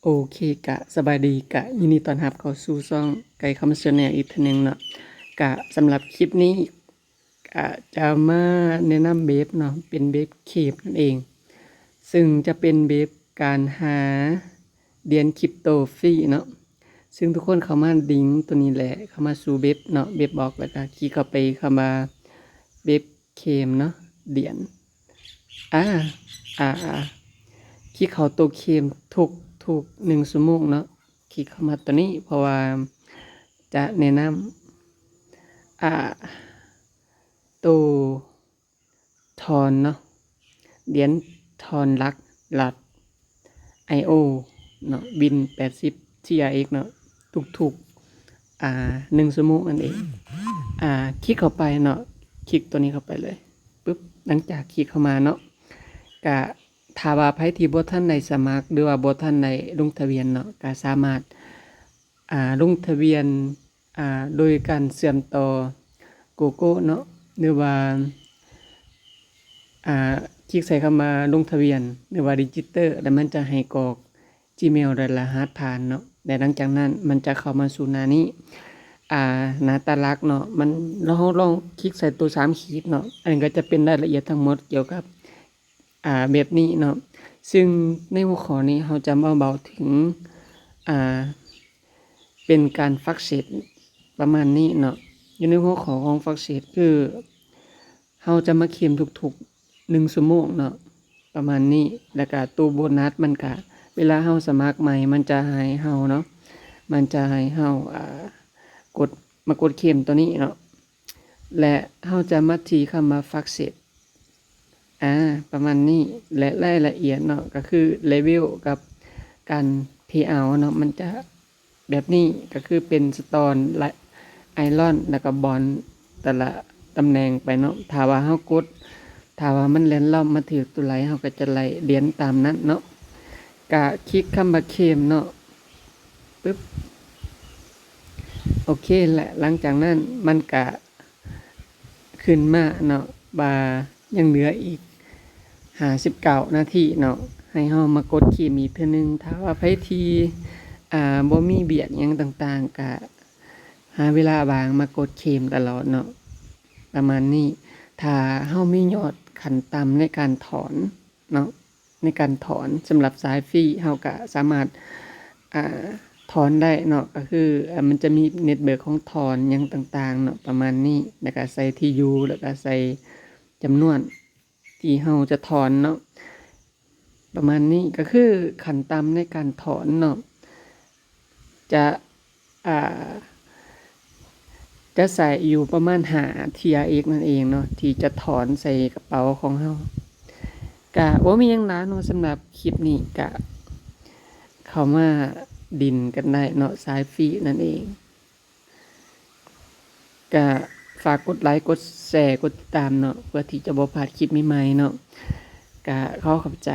โอเคกะสบายดีกะยินดีต้อนรับเข้าสู่ช่องไก่คำเสนออีกทีหนึงเนาะกะสำหรับคลิปนี้จะมาแนะนำเบฟเนาะเป็นเบฟเคปนั่นเองซึ่งจะเป็นเบฟการหาเหรียญคริปโตฟรีเนาะซึ่งทุกคนเข้ามาลิงก์ตัวนี้แหละเข้ามาสู่เบฟเนาะเบฟบอกแล้วก็คลิกเข้าไปเข้ามาเบฟเคมเนาะเหรียญอ่าอ่า คลิกเข้าตัวเคมทุก1 ชั่วโมงเนาะคลิกเข้ามาตัวนี้เพราะว่าจะแนะนำตัวทอนเนาะเหรียญทอนหลักIO เนาะบิน80 TRX เนาะทุก1 ชั่วโมงนั่นเองคลิกเข้าไปเนาะคลิกตัวนี้เข้าไปเลยปึ๊บหลังจากคลิกเข้ามาเนาะก็ถ้าว่าไผที่บ่ทันได้สมัครหรือว่าบ่ทันได้ลงทะเบียนเนาะก็สามารถลงทะเบียนโดยการเชื่อมต่อ Google เนาะหรือว่าคลิกใส่คำว่าลงทะเบียนหรือว่า Register แล้วมันจะให้กรอก Gmail และรหัสผ่านเนาะและหลังจากนั้นมันจะเข้ามาสู่หน้านี้หน้าตาหลักเนาะมันเราลองคลิกใส่ตัว3ขีดเนาะอันนี้ก็จะเป็นรายละเอียดทั้งหมดเกี่ยวกับแบบนี้เนาะซึ่งในหัวข้อนี้เราจะมาเบาถึงเป็นการฟักเศษประมาณนี้เนาะอยู่ในหัวข้อของฟักเศษคือเราจะมาเข็มทุกๆ1 ชั่วโมงเนาะประมาณนี้แล้วก็ตัวโบนัสมันก็เวลาเราสมัครใหม่มันจะให้เราเนาะมันจะให้เรากดเข็มตัวนี้เนาะและเราจะมาที่คำว่าฟักเศษประมาณนี้และรายละเอียดเนาะก็คือเลเวลกับการเพย์เอาท์เนาะมันจะแบบนี้ก็คือเป็นสโตนและไอรอนแล้วก็บอลแต่ละตำแหน่งไปเนาะถ้าว่าเฮากดถ้าว่ามันแล่นรอบมาถึงตัวไหลเฮาก็จะไล่เหรียญตามนั้นเนาะก็คลิกคำว่าเคมเนาะปึ๊บโอเคแหละหลังจากนั้นมันก็ขึ้นมาเนาะว่ายังเหลืออีก59 นาทีเนาะให้เฮามากดเคมอีกเทื่อนึงถ้าว่าไผที่บ่มีเบียดหยังต่างๆก็หาเวลาว่างมากดเคมตลอดเนาะประมาณนี้ถ้าเฮามียอดขั้นต่ำในการถอนเนาะในการถอนสำหรับสายฟรีเฮาก็สามารถถอนได้เนาะก็คือมันจะมีเน็ตเบิร์กของถอนหยังต่างๆเนาะประมาณนี้แล้วก็ใส่ที่อยู่แล้วก็ใส่จำนวนที่เฮาจะถอนเนาะประมาณนี้ก็คือขั้นต่ำในการถอนเนาะจะใส่อยู่ประมาณ5 TRX นั่นเองเนาะที่จะถอนใส่กระเป๋าของเฮาก็บ่มีหยังหลายเนาะสำหรับคลิปนี้ก็เข้ามาดินกันได้เนาะสายฟรีนั่นเองก็ฝากกดไลค์กดแชร์กดติดตามเนาะเพื่อที่จะบ่พลาดคลิปใหม่ๆเนาะก็ขอขอบใจ